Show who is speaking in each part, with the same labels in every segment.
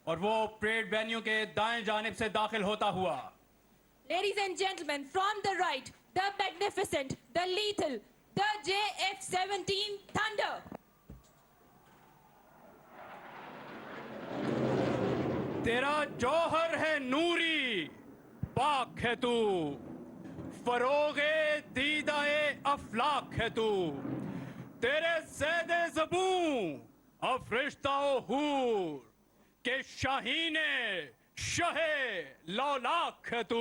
Speaker 1: اور وہ parade venue کے دائیں جانب سے داخل ہوتا ہوا.
Speaker 2: Ladies and gentlemen, from the right, the magnificent, the lethal, the JF-17 Thunder.
Speaker 1: تیرا جوہر ہے نوری، پاک ہے تو، فروغ دیدہ افلاک ہے تو، تیرے زید زبوں افرشتہ و حور کہ شاہین شہ لولاک ہے تو.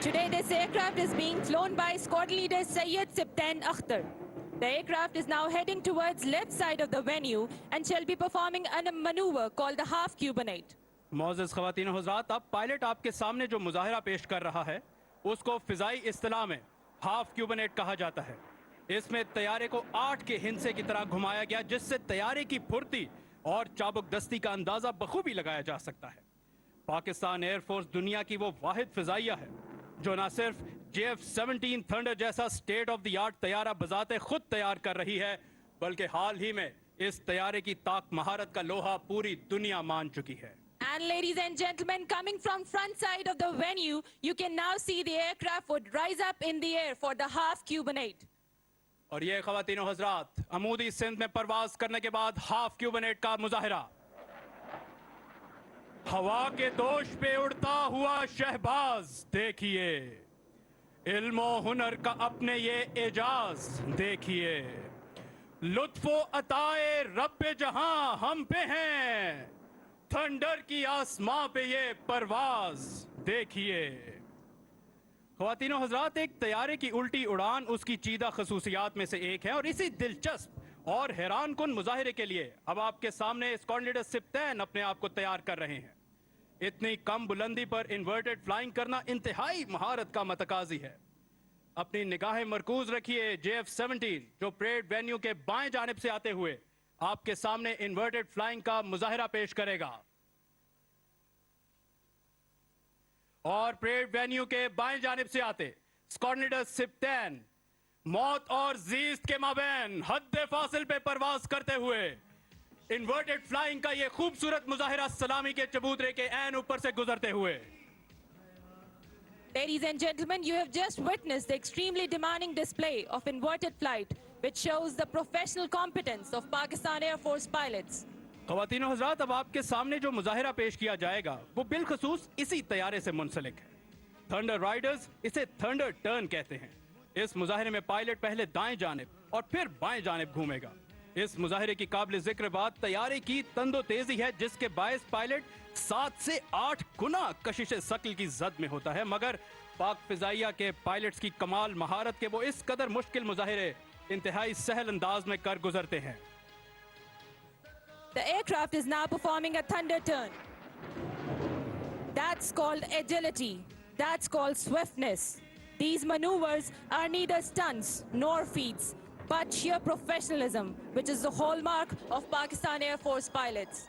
Speaker 2: Today this aircraft is being flown by squad leader Syed Sibtain Akhtar. The aircraft is now heading towards left side of the venue and shall be performing a maneuver called the half Cubanate.
Speaker 1: معزز خواتین و حضرات، اب pilot آپ کے سامنے جو مظاہرہ پیش کر رہا ہے اس کو فضائی اصطلاح میں ہاف کیوبنیٹ کہا جاتا ہے. اس میں طیارے کو 8 کے ہندسے کی طرح گھمایا گیا، جس سے طیارے کی پھرتی اور چابک دستی کا اندازہ بخوبی لگایا جا سکتا ہے. پاکستان ایئر فورس دنیا کی وہ واحد فضائیہ ہے جو نہ صرف JF-17 تھنڈر جیسا سٹیٹ آف دی آرٹ طیارہ بذات خود تیار کر رہی ہے، بلکہ حال ہی میں اس طیارے کی طاق مہارت کا لوہا پوری دنیا مان چکی ہے.
Speaker 2: And ladies and gentlemen, coming from front side of the venue, you can now see the aircraft would rise up in the air for the half Cubanate.
Speaker 1: اور یہ خواتین و حضرات، عمودی سمت میں پرواز کرنے کے بعد ہاف کیوبنیٹ کا مظاہرہ. ہوا کے دوش پہ اڑتا ہوا شہباز دیکھیے، علم و ہنر کا اپنے یہ اعجاز دیکھیے، لطف و عطائے رب جہاں ہم پہ ہیں، تھنڈر کی آسماں پہ یہ پرواز دیکھیے. خواتین و حضرات، ایک طیارے کی الٹی اڑان اس کی چیدہ خصوصیات میں سے ایک ہے، اور اسی دلچسپ اور حیران کن مظاہرے کے لیے اب آپ کے سامنے اسکواڈرن لیڈر سبتین اپنے آپ کو تیار کر رہے ہیں. اتنی کم بلندی پر انورٹڈ فلائنگ کرنا انتہائی مہارت کا متقاضی ہے. اپنی نگاہیں مرکوز رکھیے JF-17 جو پریڈ وینیو کے بائیں جانب سے آتے ہوئے آپ کے سامنے انورٹڈ فلائنگ کا مظاہرہ پیش کرے گا. اور پریڈ وینیو کے بائیں جانب سے آتے اسکواڈرن لیڈر سبتین موت اور زیست کے مابین حد فاصل پہ پرواز کرتے ہوئے انورٹڈ فلائنگ کا یہ خوبصورت مظاہرہ سلامی کے چبوترے کے عین اوپر سے گزرتے ہوئے.
Speaker 2: Ladies and gentlemen, you have just witnessed the extremely demanding display of inverted flight, which shows the professional competence of Pakistan Air Force pilots.
Speaker 1: خواتین و حضرات، اب آپ کے سامنے جو مظاہرہ پیش کیا جائے گا وہ بالخصوص اسی طیارے سے منسلک ہے. تھنڈر رائڈرز اسے تھنڈر ٹرن کہتے ہیں. اس مظاہرے میں پائلٹ پہلے دائیں جانب اور پھر بائیں جانب گھومے گا. اس مظاہرے کی قابل ذکر بات طیارے کی تند و تیزی ہے، جس کے باعث پائلٹ 7 سے 8 گنا کشش ثقل کی زد میں ہوتا ہے. مگر پاک فضائیہ کے پائلٹس کی کمال مہارت کے وہ اس قدر مشکل مظاہرے انتہائی سہل انداز میں کر گزرتے ہیں.
Speaker 2: The aircraft is now performing a thunder turn. That's called agility. That's called swiftness. These maneuvers are neither stunts nor feats, but sheer professionalism, which is the hallmark of Pakistan Air Force pilots.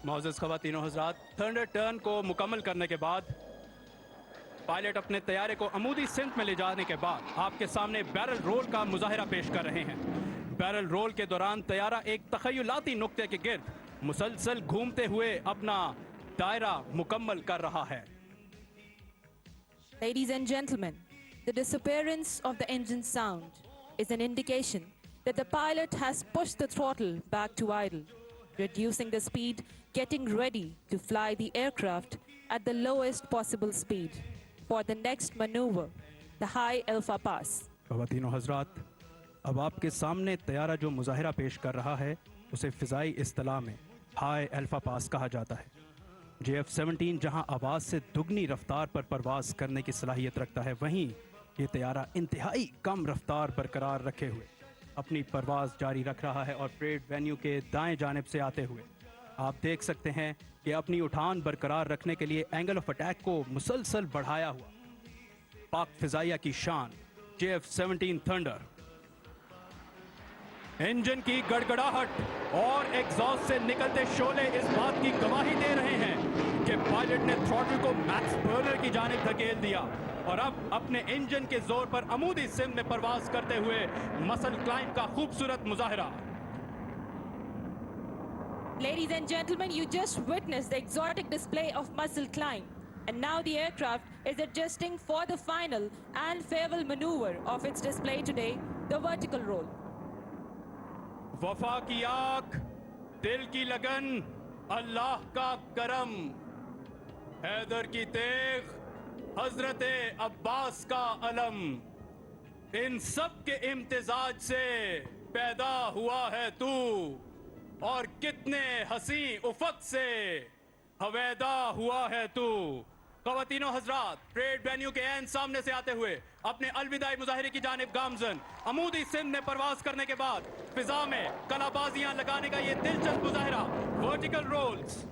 Speaker 1: معزز خواتین و حضرات، thunder turn کو مکمل کرنے کے بعد pilot اپنے طیارے کو عمودی سمت میں لے جانے کے بعد آپ کے سامنے بیرل رول کا مظاہرہ پیش کر رہے ہیں. بیرل رول کے دوران طیارہ ایک تخیلاتی نقطے کے گرد مسلسل گھومتے ہوئے اپنا دائرہ مکمل کر رہا ہے.
Speaker 2: Ladies and gentlemen, the disappearance of the engine sound is an indication that the pilot has pushed the throttle back to idle, reducing the speed, getting ready to fly the aircraft at the lowest possible speed for the next maneuver, the high alpha pass.
Speaker 1: خواتین و حضرات، اب آپ کے سامنے طیارہ جو مظاہرہ پیش کر رہا ہے اسے فضائی اصطلاح میں ہائی الفا پاس کہا جاتا ہے. JF-17 جہاں آواز سے دگنی رفتار پر پرواز کرنے کی صلاحیت رکھتا ہے، وہیں یہ طیارہ انتہائی کم رفتار برقرار رکھے ہوئے اپنی پرواز جاری رکھ رہا ہے. اور پریڈ وینیو کے دائیں جانب سے آتے ہوئے آپ دیکھ سکتے ہیں کہ اپنی اٹھان برقرار رکھنے کے لیے اینگل آف اٹیک کو مسلسل بڑھایا ہوا پاک فضائیہ کی شان JF-17 تھنڈر. انجن کی گڑگڑاہٹ اور ایگزاسٹ سے نکلتے شعلے اس بات کی گواہی دے رہے ہیں کہ پائلٹ نے تھروٹل کو میکس برنر کی جانب دھکیل دیا. اور اب اپنے انجن کے زور پر عمودی سمت میں پرواز کرتے ہوئے مسل کلائمب کا خوبصورت مظاہرہ.
Speaker 2: Ladies and gentlemen, you just witnessed the exotic display of muscle climb. And now the aircraft is adjusting for the final and farewell maneuver of its display today, the vertical roll.
Speaker 1: وفا کی آنکھ, دل کی لگن, اللہ کا کرم, حیدر کی تیغ, حضرت عباس کا علم, ان سب کے امتزاج سے پیدا ہوا ہے تو, اور کتنے حسین افق سے ہویدا ہوا ہے تو. خواتین و حضرات, پریڈ وینیو کے عین سامنے سے آتے ہوئے اپنے الوداعی مظاہرے کی جانب گامزن عمودی سمت میں پرواز کرنے کے بعد فضا میں کلابازیاں لگانے کا یہ دلچسپ مظاہرہ ورٹیکل رولز.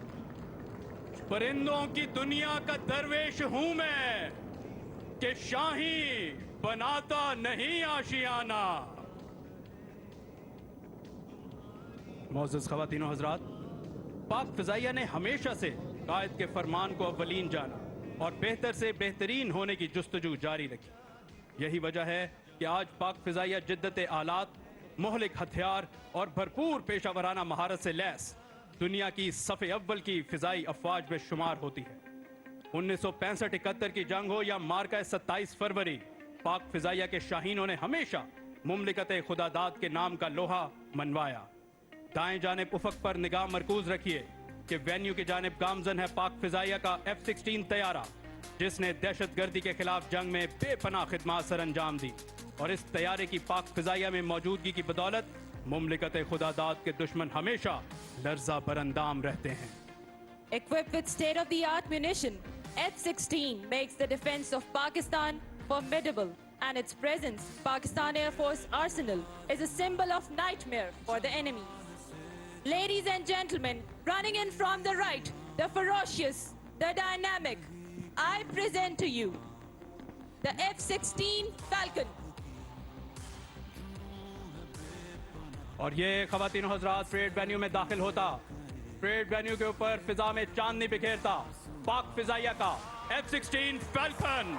Speaker 1: پرندوں کی دنیا کا درویش ہوں میں کہ شاہی بناتا نہیں آشیانہ. معزز خواتین و حضرات, پاک فضائیہ نے ہمیشہ سے قائد کے فرمان کو اولین جانا اور بہتر سے بہترین ہونے کی جستجو جاری رکھی. یہی وجہ ہے کہ آج پاک فضائیہ جدت آلات, مہلک ہتھیار اور بھرپور پیشہ ورانہ مہارت سے لیس دنیا کی صف اول کی فضائی افواج میں شمار ہوتی ہے. 1965-71 کی جنگ ہو یا مارکہ 27 فروری, پاک فضائیہ کے شاہینوں نے ہمیشہ مملکت خدا داد کے نام کا لوہا منوایا. دائیں جانب افق پر نگاہ مرکوز رکھیے کہ وینیو کی جانب گامزن ہے پاک فضائیہ کا F-16 طیارہ, جس نے دہشت گردی کے خلاف جنگ میں بے پناہ خدمات سر انجام دی, اور اس طیارے کی پاک فضائیہ میں موجودگی کی بدولت مملکت خدا داد کے دشمن ہمیشہ لرزہ برندام رہتے ہیں.
Speaker 2: Equipped with state-of-the-art munition, F-16 makes the defense of Pakistan formidable, and its presence, Pakistan Air Force Arsenal, is a symbol of nightmare for the enemy. Ladies and gentlemen, running in from the right, the ferocious, the dynamic, I present to you the F-16 Falcon.
Speaker 1: اور یہ خواتین و حضرات parade venue میں داخل ہوتا, parade venue کے اوپر فضا میں چاندنی بکھیرتا پاک فضائیہ کا F-16 falcon.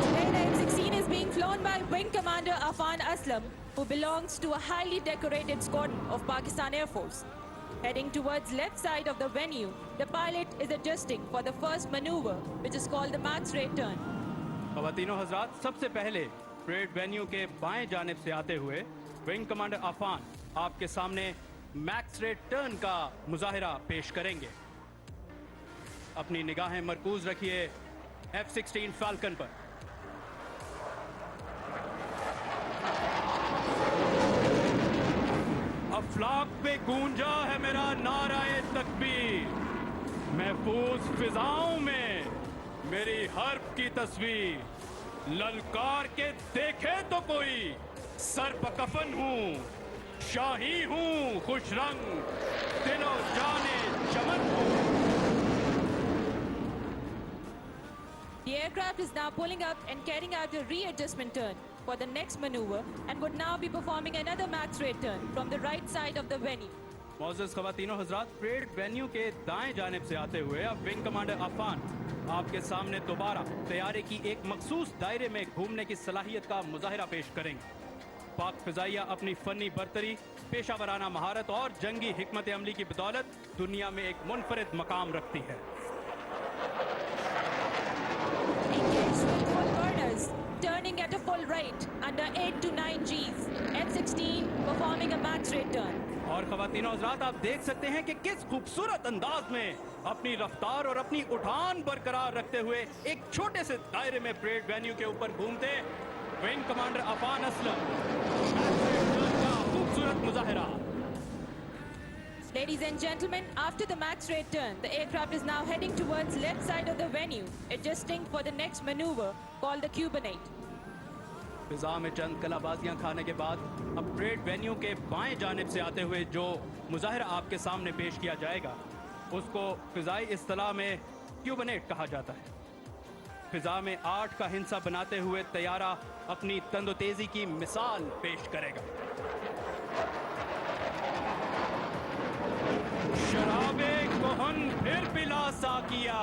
Speaker 2: Today the F-16 is being flown by Wing Commander Afan Aslam, who belongs to a highly decorated squadron of Pakistan Air Force. Heading towards left side of the venue, the pilot is adjusting for the first maneuver, which is called the max rate turn.
Speaker 1: خواتین و حضرات, سب سے پہلے parade venue کے بائیں جانب سے آتے ہوئے ونگ کمانڈر عفان آپ کے سامنے میکس ریٹ ٹرن کا مظاہرہ پیش کریں گے. اپنی نگاہیں مرکوز رکھیے F-16 فالکن پر. افلاک پہ گونجا ہے میرا نعرہ تکبیر, محفوظ فضاؤں میں میری حرب کی تصویر, للکار کے دیکھے تو کوئی سر پکفن ہوں, شاہی ہوں خوش رنگ, دل و جانے چمن ہوں.
Speaker 2: The aircraft is now pulling up and carrying out a readjustment turn for the next maneuver and would now be performing another max rate turn from the right side of the venue.
Speaker 1: معزز خواتین و حضرات, parade venue کے دائیں جانب سے آتے ہوئے اب ونگ کمانڈر عفان آپ کے سامنے دوبارہ طیارے کی ایک مخصوص دائرے میں گھومنے کی صلاحیت کا مظاہرہ پیش کریں گے. پاک فضائیہ اپنی فنی برتری, پیشہ ورانہ مہارت اور جنگی حکمت عملی کی بدولت دنیا میں ایک منفرد مقام رکھتی ہے.
Speaker 2: Engaged with full burners, turning at a full rate under 8 to 9 Gs. F-16 performing a max rate turn.
Speaker 1: اور خواتین و حضرات, آپ دیکھ سکتے ہیں کہ کس خوبصورت انداز میں اپنی رفتار اور اپنی اٹھان برقرار رکھتے ہوئے ایک چھوٹے سے دائرے میں پریڈ وینیو کے اوپر گھومتے ونگ کمانڈر عفان اسلم کا خوبصورت مظاہرہ.
Speaker 2: Ladies and gentlemen, after the max rate turn, the aircraft is now heading towards left side of the venue, adjusting for the next maneuver called the Cubanate.
Speaker 1: فضا میں چند کلا بازیاں کھانے کے بعد اب پریڈ وینیو کے بائیں جانب سے آتے ہوئے جو مظاہرہ آپ کے سامنے پیش کیا جائے گا اس کو فضائی اصطلاح میں کیوبنیٹ کہا جاتا ہے. فضا میں 8 کا ہندسہ بناتے ہوئے طیارہ اپنی تند و تیزی کی مثال پیش کرے گا. شراب کہن پھر پلا ساکیا,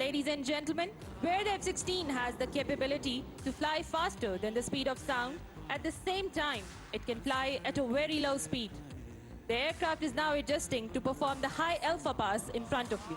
Speaker 2: Ladies and gentlemen, where the F-16 has the capability to fly faster than the speed of sound, at the same time, it can fly at a very low speed. The aircraft is now adjusting to perform the high alpha pass in front of you.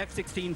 Speaker 1: F-16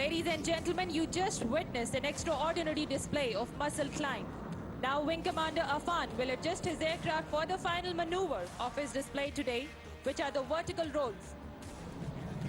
Speaker 2: Ladies and gentlemen, you just witnessed an extraordinary display of muscle climb. Now Wing Commander Afan will adjust his aircraft for the final maneuver of his display today, which are the vertical rolls.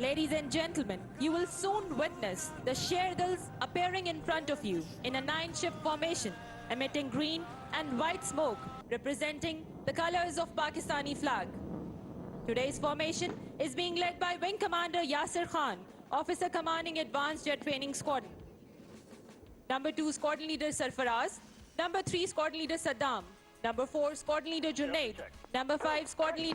Speaker 2: Ladies and gentlemen, you will soon witness the Sherdals appearing in front of you in a 9-ship formation, emitting green and white smoke, representing the colors of Pakistani flag. Today's formation is being led by Wing Commander Yasir Khan, Officer Commanding Advanced Jet Training Squadron. Number 2 Squadron Leader Sarfaraz, Number 3 Squadron Leader Saddam, Number 4 Squadron Leader Junaid, Number 5 Squadron Leader